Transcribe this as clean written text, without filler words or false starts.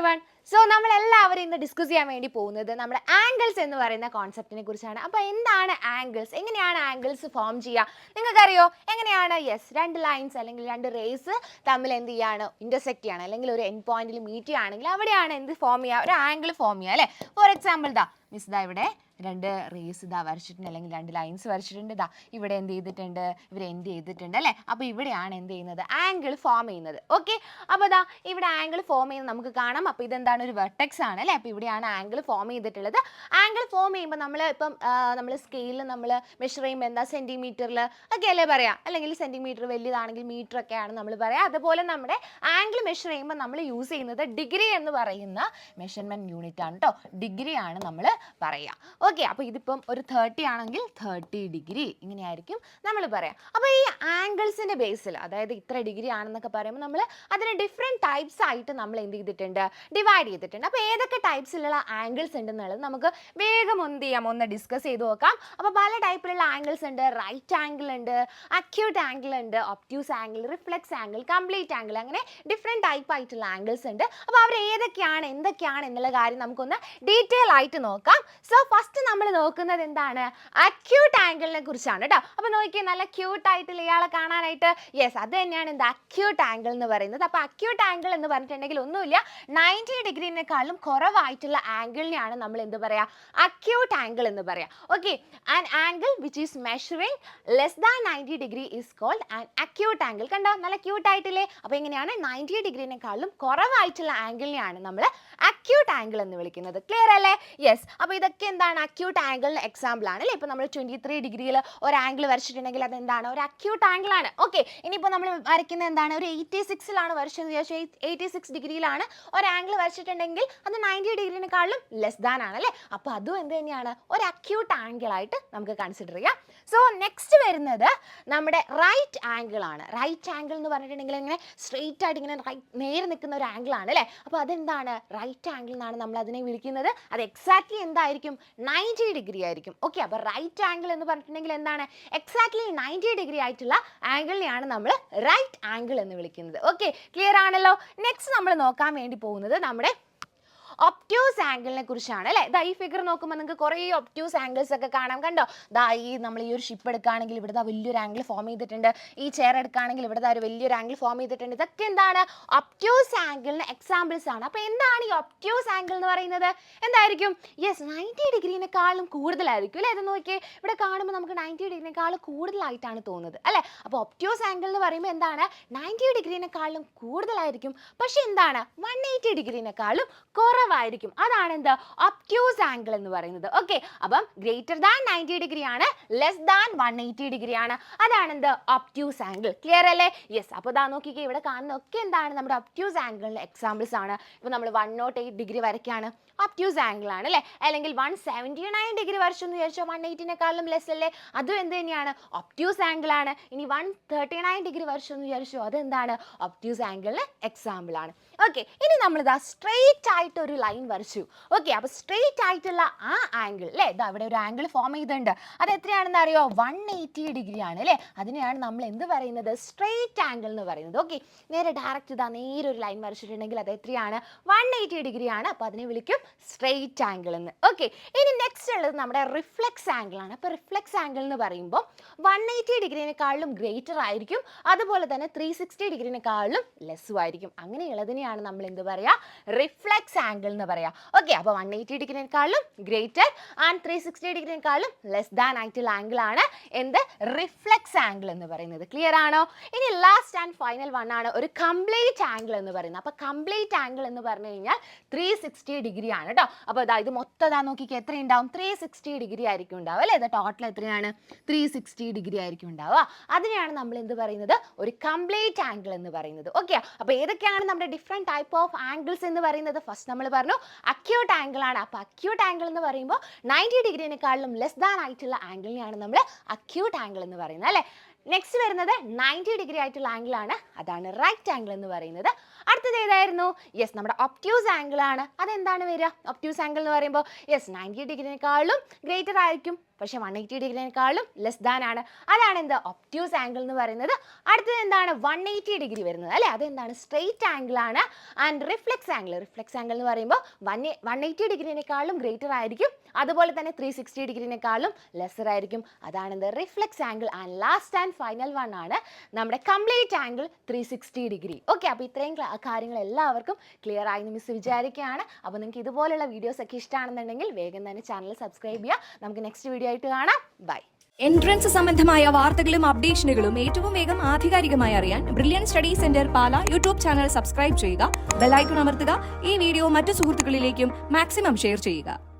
everyone. So നമ്മൾ എല്ലാവരും ഇന്ന് ഡിസ്കസ് ചെയ്യാൻ വേണ്ടി പോകുന്നത് നമ്മുടെ ആംഗിൾസ് എന്ന് പറയുന്ന കോൺസെപ്റ്റിനെ കുറിച്ചാണ്. അപ്പോൾ എന്താണ് ആംഗിൾസ്? എങ്ങനെയാണ് ആംഗിൾസ് ഫോം ചെയ്യുക? നിങ്ങൾക്കറിയോ എങ്ങനെയാണ്? യെസ്, രണ്ട് ലൈൻസ് അല്ലെങ്കിൽ രണ്ട് റേസ് തമ്മിൽ എന്ത് ചെയ്യാണ്? ഇന്റർസെക്റ്റ് ചെയ്യാണ് അല്ലെങ്കിൽ ഒരു എൻഡ് പോയിന്റിൽ മീറ്റ് ചെയ്യുകയാണെങ്കിൽ അവിടെയാണ് എന്ത് ഫോം ചെയ്യുക? ഒരു ആംഗിൾ ഫോം ചെയ്യുക അല്ലേ? ഫോർ എക്സാമ്പിൾ മിസ് ഇവിടെ രണ്ട് റേസ് വരച്ചിട്ടുണ്ട് അല്ലെങ്കിൽ രണ്ട് ലൈൻസ് വരച്ചിട്ടുണ്ട്. ഇവിടെ എന്ത് ചെയ്തിട്ടുണ്ട്? ഇവർ എൻഡ് ചെയ്തിട്ടുണ്ട് അല്ലേ? അപ്പോൾ ഇവിടെയാണ് എന്ത് ചെയ്യുന്നത്? ആംഗിൾ ഫോം ചെയ്യുന്നത്. ഓക്കെ, അപ്പോൾ ഇവിടെ ആംഗിൾ ഫോം ചെയ്യുന്നത് നമുക്ക് കാണാം. അപ്പോൾ ഇതെന്താണ്? ഒരു വെർട്ടെക്സ് ആണ് അല്ലേ? അപ്പോൾ ഇവിടെയാണ് ആംഗിൾ ഫോം ചെയ്തിട്ടുള്ളത്. ആംഗിൾ ഫോം ചെയ്യുമ്പോൾ നമ്മൾ സ്കെയിലിൽ നമ്മൾ മെഷർ ചെയ്യുമ്പോൾ എന്താ? സെൻറ്റിമീറ്ററിൽ ഒക്കെ അല്ലേ പറയാം, അല്ലെങ്കിൽ സെൻറ്റിമീറ്റർ വലിയതാണെങ്കിൽ മീറ്റർ ഒക്കെയാണ് നമ്മൾ പറയാം. അതുപോലെ നമ്മുടെ ആംഗിൾ മെഷർ ചെയ്യുമ്പോൾ നമ്മൾ യൂസ് ചെയ്യുന്നത് ഡിഗ്രി എന്ന് പറയുന്ന മെഷർമെൻറ്റ് യൂണിറ്റ് ആണ് കേട്ടോ. ഡിഗ്രിയാണ് നമ്മൾ പറയുക. ഓക്കെ, അപ്പോൾ ഇതിപ്പം ഒരു 30 ആണെങ്കിൽ 30 ഡിഗ്രി ഇങ്ങനെയായിരിക്കും നമ്മൾ പറയാം. അപ്പോൾ ഈ ആംഗിൾസിൻ്റെ ബേസിൽ, അതായത് ഇത്ര ഡിഗ്രി ആണെന്നൊക്കെ പറയുമ്പോൾ നമ്മൾ അതിനെ ഡിഫറെൻറ്റ് ടൈപ്സ് ആയിട്ട് നമ്മൾ എന്ത് ചെയ്തിട്ടുണ്ട്? ഡിവൈഡ് ചെയ്തിട്ടുണ്ട്. അപ്പോൾ ഏതൊക്കെ ടൈപ്സിലുള്ള ആംഗിൾസ് ഉണ്ടെന്നുള്ളത് നമുക്ക് വേഗം ഒന്ന് ഡിസ്കസ് ചെയ്ത് നോക്കാം. അപ്പോൾ പല ടൈപ്പിലുള്ള ആംഗിൾസ് ഉണ്ട്. റൈറ്റ് ആംഗിൾ ഉണ്ട്, അക്യൂട്ട് ആംഗിൾ ഉണ്ട്, obtuse angle, reflex angle, complete angle, അങ്ങനെ ഡിഫറെൻറ്റ് ടൈപ്പ് ആയിട്ടുള്ള ആംഗിൾസ് ഉണ്ട്. അപ്പോൾ അവർ ഏതൊക്കെയാണ് എന്തൊക്കെയാണ് എന്നുള്ള കാര്യം നമുക്കൊന്ന് ഡീറ്റെയിൽ ആയിട്ട് നോക്കാം. സോ ഫസ്റ്റ് നമ്മൾ നോക്കുന്നത് എന്താണ്? അക്യൂട്ട് ആംഗിളിനെ കുറിച്ചാണ് കേട്ടോ. അപ്പോൾ നോക്കിയേ, നല്ല ക്യൂട്ട് ആയിട്ടുള്ള ഇയാളെ കാണാനായിട്ട്. യെസ്, അത് തന്നെയാണ് എന്താ? അക്യൂട്ട് ആംഗിൾ എന്ന് പറയുന്നത്. അപ്പോൾ അക്യൂട്ട് ആംഗിൾ എന്ന് പറഞ്ഞിട്ടുണ്ടെങ്കിൽ ഒന്നുമില്ല, 90 ഡിഗ്രിനേക്കാളും കുറവായിട്ടുള്ള ആംഗിളിനെയാണ് നമ്മൾ എന്ത് പറയുക? അക്യൂട്ട് ആംഗിൾ എന്ന് പറയാം. Okay, an angle which is measuring less than 90 degree is called an acute angle. കണ്ടോ, നല്ല ക്യൂട്ട് ആയിട്ടില്ലേ? അപ്പോൾ എങ്ങനെയാണ്? 90 ഡിഗ്രിനേക്കാളും കുറവായിട്ടുള്ള ആംഗിളിനെയാണ് നമ്മൾ അക്യൂട്ട് ആംഗിൾ എന്ന് വിളിക്കുന്നത്. ക്ലിയർ അല്ലേ? യെസ്, അപ്പോൾ ഇതൊക്കെ എന്താണ്? അക്യൂട്ട് ആംഗിളിന് എക്സാമ്പിൾ ആണ് അല്ലേ? ഇപ്പോൾ നമ്മൾ 23 ഡിഗ്രിയിൽ ഒരു ആംഗിൾ വരച്ചിട്ടുണ്ടെങ്കിൽ അതെന്താണ്? ഒരു അക്യൂട്ട് ആംഗിൾ ആണ്. ഓക്കെ, ഇനിയിപ്പോൾ നമ്മൾ വരയ്ക്കുന്നത് എന്താണ്? ഒരു 86ലാണ് വരച്ചതെന്ന് വിചാരിച്ചു, 86 ഡിഗ്രിയിലാണ് ഒരു ആംഗിൾ വരച്ചിട്ടുണ്ടെങ്കിൽ അത് 90 ഡിഗ്രിനേക്കാളും ലെസ് ദാൻ ആണ് അല്ലേ? അപ്പോൾ അതും എന്ത് തന്നെയാണ്? ഒരു അക്യൂട്ട് ആംഗിൾ ആയിട്ട് നമുക്ക് കൺസിഡർ ചെയ്യാം. സോ നെക്സ്റ്റ് വരുന്നത് നമ്മുടെ റൈറ്റ് ആംഗിൾ ആണ്. റൈറ്റ് ആംഗിൾ എന്ന് പറഞ്ഞിട്ടുണ്ടെങ്കിൽ ഇങ്ങനെ സ്ട്രെയിറ്റ് ആയിട്ട് ഇങ്ങനെ നേരെ നിൽക്കുന്ന ഒരു ആംഗിൾ ആണ് അല്ലേ? അപ്പോൾ അതെന്താണ്? റൈറ്റ് ആംഗിൾ എന്നാണ് നമ്മൾ അതിനെ വിളിക്കുന്നത്. അത് എക്സാക്ട്ലി എന്തായിരിക്കും? 90 ഡിഗ്രി ആയിരിക്കും. ഓക്കെ, അപ്പോൾ റൈറ്റ് ആംഗിൾ എന്ന് പറഞ്ഞിട്ടുണ്ടെങ്കിൽ എന്താണ്? എക്സാക്ട്ലി 90 ഡിഗ്രി ആയിട്ടുള്ള ആംഗിളിനെയാണ് നമ്മൾ റൈറ്റ് ആംഗിൾ എന്ന് വിളിക്കുന്നത്. ഓക്കെ, ക്ലിയർ ആണല്ലോ? നെക്സ്റ്റ് നമ്മൾ നോക്കാൻ വേണ്ടി പോകുന്നത് നമ്മുടെ ഒബ്റ്റ്യൂസ് ആംഗിളിനെ കുറിച്ചാണ് അല്ലേ? ഈ ഫിഗർ നോക്കുമ്പോൾ നിങ്ങൾക്ക് കുറേ ഒബ്റ്റ്യൂസ് ആംഗിൾസ് ഒക്കെ കാണാം. കണ്ടോ, നമ്മൾ ഈ ഒരു ഷിപ്പ് എടുക്കുകയാണെങ്കിൽ ഇവിടെ വലിയൊരു ആംഗിൾ ഫോം ചെയ്തിട്ടുണ്ട്. ഈ ചെയർ എടുക്കുകയാണെങ്കിൽ ഇവിടെ ഒരു വലിയൊരു ആംഗിൾ ഫോം ചെയ്തിട്ടുണ്ട്. ഇതൊക്കെ എന്താണ്? ഒബ്റ്റ്യൂസ് ആംഗിളിന് എക്സാമ്പിൾസ് ആണ്. അപ്പോൾ എന്താണ് ഈ ഒബ്റ്റ്യൂസ് ആംഗിൾ എന്ന് പറയുന്നത്? എന്തായിരിക്കും? യെസ്, 90 ഡിഗ്രിനേക്കാളും കൂടുതലായിരിക്കും അല്ലേ? ഇത് നോക്കിയേ, ഇവിടെ കാണുമ്പോൾ നമുക്ക് 90 ഡിഗ്രിനേക്കാളും കൂടുതലായിട്ടാണ് തോന്നുന്നത് അല്ലേ? അപ്പോൾ ഒബ്റ്റ്യൂസ് ആംഗിൾ എന്ന് പറയുമ്പോൾ എന്താണ്? 90 ഡിഗ്രിനേക്കാളും കൂടുതലായിരിക്കും, പക്ഷെ എന്താണ്? 180 ഡിഗ്രിനേക്കാളും കുറവായിരിക്കും. അതാണ് എന്ത്? ഒബ്റ്റ്യൂസ് ആംഗിൾ എന്ന് പറയുന്നത്. ഓക്കെ, അപ്പം ഗ്രേറ്റർ ദാൻ 90 ഡിഗ്രി ആണ്, ലെസ് ദാൻ 180 ഡിഗ്രി ആണ്. അതാണ് എന്ത്? Obtuse angle. ക്ലിയർ അല്ലേ? യെസ്, അപ്പോൾ നോക്കിക്കേ, ഇവിടെ കാണുന്ന ഒക്കെ എന്താണ്? നമ്മുടെ ഒബ്റ്റ്യൂസ് ആംഗിളിന്റെ എക്സാമ്പിൾസ് ആണ്. ഇപ്പോൾ നമ്മൾ 108 ഡിഗ്രി വരയ്ക്കാണ്, ഒബ്റ്റ്യൂസ് ആംഗിൾ ആണ് അല്ലേ? അല്ലെങ്കിൽ 179 ഡിഗ്രി വരച്ചു എന്ന് വിചാരിച്ചോ, 180നേക്കാളും ലെസ് അല്ലേ? അതും എന്ത് തന്നെയാണ്? ഒബ്റ്റ്യൂസ് ആംഗിൾ ആണ്. ഇനി 139 ഡിഗ്രി വരച്ചു എന്ന് വിചാരിച്ചോ, അതെന്താണ്? ഒബ്റ്റ്യൂസ് ആംഗിളിന് എക്സാമ്പിൾ ആണ്. ഓക്കെ, ഇനി നമ്മൾ സ്ട്രെയിറ്റ് ആയിട്ട് ഒരു ലൈൻ വരച്ചു. ഓക്കെ, അപ്പോൾ സ്ട്രെയിറ്റ് ആയിട്ടുള്ള ആ ആംഗിൾ അല്ലേ? ഇവിടെ ഒരു ആംഗിൾ ഫോം ചെയ്തിട്ടുണ്ട്. അത് എത്രയാണെന്ന് അറിയോ? 180 ഡിഗ്രി ആണ് അല്ലേ? അതിനെയാണ് നമ്മൾ എന്ത് പറയുന്നത്? സ്ട്രെയിറ്റ് ആംഗിൾ എന്ന് പറയുന്നത്. ഓക്കെ, നേരെ ഡയറക്റ്റ് നേരെ ഒരു ലൈൻ വരച്ചിട്ടുണ്ടെങ്കിൽ അത് എത്രയാണ്? 180 ഡിഗ്രി ആണ്. അപ്പോൾ അതിനെ വിളിക്കും സ്ട്രെയിറ്റ് ആംഗിൾ എന്ന്. ഓക്കെ, ഇനി നെക്സ്റ്റ് ഉള്ളത് നമ്മുടെ റിഫ്ലെക്സ് ആംഗിൾ ആണ്. അപ്പോൾ റിഫ്ലെക്സ് ആംഗിൾ എന്ന് പറയുമ്പോൾ 180 ഡിഗ്രിനേക്കാളും ഗ്രേറ്റർ ആയിരിക്കും, അതുപോലെ തന്നെ 360 ഡിഗ്രിനേക്കാളും ലെസ്സും ആയിരിക്കും. അങ്ങനെയുള്ളതിനെയാണ് നമ്മൾ എന്ത് പറയുക? റിഫ്ലെക്സ് ആംഗിൾ എന്ന് പറയാം. ഓക്കെ, അപ്പോൾ 180 ഡിഗ്രിനേക്കാളും ഗ്രേറ്റർ ആൻഡ് 360 ഡിഗ്രിനേക്കാളും ലെസ് ദാൻ ആയിട്ടുള്ള ആംഗിൾ ആണ് എന്ത്? റിഫ്ലെക്സ് ആംഗിൾ എന്ന് പറയുന്നത്. ക്ലിയർ ആണോ? ഇനി ലാസ്റ്റ് ആൻഡ് ഫൈനൽ വൺ ആണ് ഒരു കംപ്ലീറ്റ് ആംഗിൾ എന്ന് പറയുന്നത്. അപ്പോൾ കംപ്ലീറ്റ് ആംഗിൾ എന്ന് പറഞ്ഞു കഴിഞ്ഞാൽ 360 ഡിഗ്രി ആണ് കേട്ടോ. അപ്പോൾ ഇത് മൊത്തം നോക്കിക്കേ, എത്ര ഉണ്ടാവും? 360 ഡിഗ്രി ആയിരിക്കും ഉണ്ടാവുക അല്ലേ? ഇത് ടോട്ടൽ എത്രയാണ്? 360 ഡിഗ്രി ആയിരിക്കും ഉണ്ടാവുക. അതിനെയാണ് നമ്മൾ എന്ത് പറയുന്നത്? ഒരു കംപ്ലീറ്റ് ആംഗിൾ എന്ന് പറയുന്നത്. ഓക്കെ, അപ്പോൾ ഏതൊക്കെയാണ് നമ്മുടെ ഡിഫറെൻറ്റ് ടൈപ്പ് ഓഫ് ആംഗിൾസ് എന്ന് പറയുന്നത്? ഫസ്റ്റ് നമ്മൾ പറഞ്ഞു അക്യൂട്ട് ആംഗിൾ ആണ്. അപ്പോൾ അക്യൂട്ട് ആംഗിൾ എന്ന് പറയുമ്പോൾ 90 ഡിഗ്രിനേക്കാളും ലെസ് ദാൻ ആയിട്ടുള്ള ആംഗിളിനെയാണ് നമ്മൾ അക്യൂട്ട് ആംഗിൾ എന്ന് പറയുന്നത് അല്ലേ? നെക്സ്റ്റ് വരുന്നത് 90 ഡിഗ്രി ആയിട്ടുള്ള ആംഗിൾ ആണ്, അതാണ് റൈറ്റ് ആംഗിൾ എന്ന് പറയുന്നത്. അടുത്തത് ഏതായിരുന്നു? യെസ്, നമ്മുടെ ഒബ്റ്റ്യൂസ് ആംഗിൾ ആണ്. അതെന്താണ് വരിക? ഒബ്റ്റ്യൂസ് ആംഗിൾ എന്ന് പറയുമ്പോൾ യെസ് 90 ഡിഗ്രിനേക്കാളും ഗ്രേറ്റർ ആയിരിക്കും, പക്ഷേ 180 ഡിഗ്രിനേക്കാളും ലെസ് ദാൻ ആണ്. അതാണ് എന്ത്? ഒബ്റ്റ്യൂസ് ആംഗിൾ എന്ന് പറയുന്നത്. അടുത്തത് എന്താണ്? 180 ഡിഗ്രി വരുന്നത് അല്ലേ? അതെന്താണ്? സ്ട്രെയിറ്റ് ആംഗിൾ ആണ്. ആൻഡ് റിഫ്ലെക്സ് ആംഗിൾ എന്ന് പറയുമ്പോൾ 180 ഡിഗ്രിനേക്കാളും ഗ്രേറ്റർ ആയിരിക്കും, അതുപോലെ തന്നെ 360 ഡിഗ്രിനേക്കാളും ലെസർ ആയിരിക്കും. അതാണ് എന്ത്? Reflex angle. And last and final one ആണ് നമ്മുടെ കംപ്ലീറ്റ് ആംഗിൾ 360 ഡിഗ്രി. ഓക്കെ, അപ്പോൾ ഇത്രയും കാര്യങ്ങൾ എല്ലാവർക്കും ക്ലിയർ ആയി മിസ് വിചാരിക്കുകയാണ്. അപ്പോൾ നിങ്ങൾക്ക് ഇതുപോലുള്ള വീഡിയോസ് ഒക്കെ ഇഷ്ടമാണെന്നുണ്ടെങ്കിൽ വേഗം തന്നെ ചാനൽ സബ്സ്ക്രൈബ് ചെയ്യുക. നമുക്ക് നെക്സ്റ്റ് വീഡിയോ ആയിട്ട് കാണാം. ബൈ. എൻട്രൻസ് സംബന്ധമായ വാർത്തകളും അപ്ഡേഷനുകളും ഏറ്റവും വേഗം ആധികാരികമായി അറിയാൻ ബ്രില്യൻ സ്റ്റഡി സെന്റർ പാല യൂട്യൂബ് ചാനൽ സബ്സ്ക്രൈബ് ചെയ്യുക, ബെൽ ഐക്കൺ അമർത്തുക, ഈ വീഡിയോ മറ്റു സുഹൃത്തുക്കളിലേക്കും മാക്സിമം ഷെയർ ചെയ്യുക.